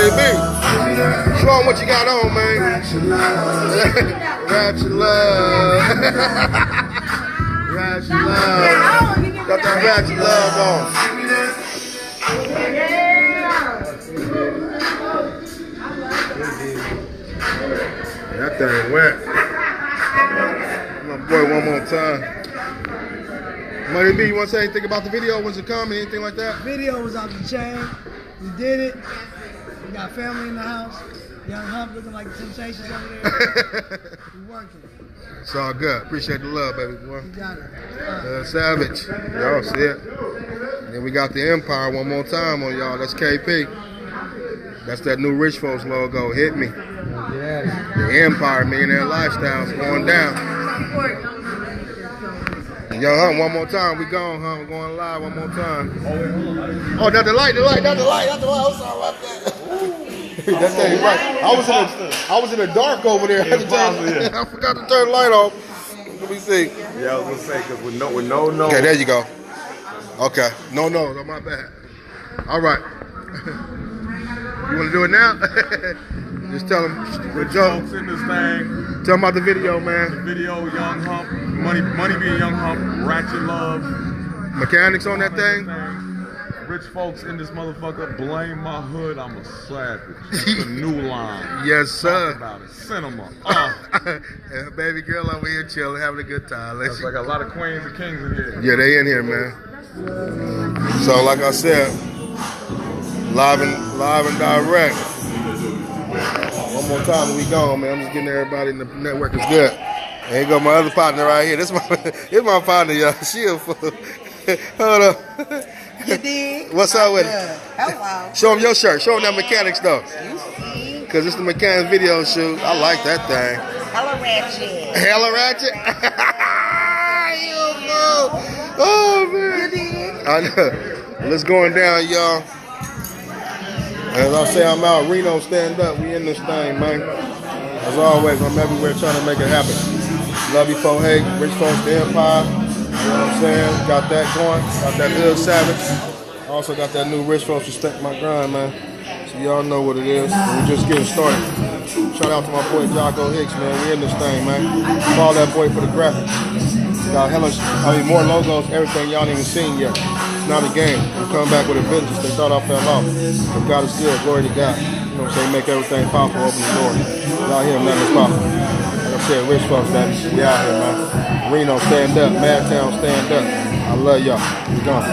Money B. Show them what you got on, man. Ratchet Luv. Ratchet Luv. Got that Ratchet Luv on. That thing wet. My boy, one more time. Money B, you want to say anything about the video? Was it coming? Anything like that? Video was off the chain. We did it. We got family in the house. Young Hump looking like the Temptations over there. We working. It's all good. Appreciate the love, baby boy. We got it. Savage. Y'all see it. And then we got the Empire one more time on y'all. That's KP. That's that new Rich Folks logo. Hit me. The Empire, millionaire lifestyles going down. Young Hump, one more time. We gone, huh? We're going live one more time. Oh, that's the light, I'm sorry about that. That thing right. I was in the dark over there. I forgot to turn the light off. Let me see. Yeah, I was gonna say, because with no. Okay, there you go. Okay. No, my bad. All right. You want to do it now? Just tell them. Rich folks in this thing. Tell them about the video, man. The video, Young Hump, Money B and Young Hump, Ratchet Luv. Mekanix on that thing. Rich folks in this motherfucker. Blame my hood, I'm a savage. It's a new line. Yes, sir. Talk about it. Cinema. And baby girl over here chilling, having a good time. There's like a lot of queens and kings in here. Yeah, they in here, man. So, like I said, live and direct. One more time and we gone, man. I'm just getting everybody in the network is good. And here go my other partner right here. This is my partner, y'all. She a fool. Hold up. You did? What's up with it? Hello. Show them your shirt. Show them that Mekanix stuff. Because it's the Mekanix video shoot. I like that thing. Hella ratchet. Hella ratchet? You fool. Oh, man. You did? I know. Well, it's going down, y'all. As I say, I'm out. Reno, stand up. We in this thing, man. As always, I'm everywhere trying to make it happen. Love you, folks. Hey, Rich Folks, the Empire. You know what I'm saying? Got that going. Got that good savage. Also got that new Rich Folks Respect My Grind, man. So y'all know what it is. We're just getting started. Shout out to my boy Jocko Hicks, man. We in this thing, man. Follow that boy for the graphics. Got more logos, everything y'all ain't even seen yet. It's not a game. We'll come back with a vengeance. They thought I fell off. But God is good. Glory to God. You know what I'm saying? Make everything possible. Open the door. Without him, nothing is possible. Like I said, Rich Folks, that we out here, man. Reno, stand up. Madtown, stand up. I love y'all. We gone.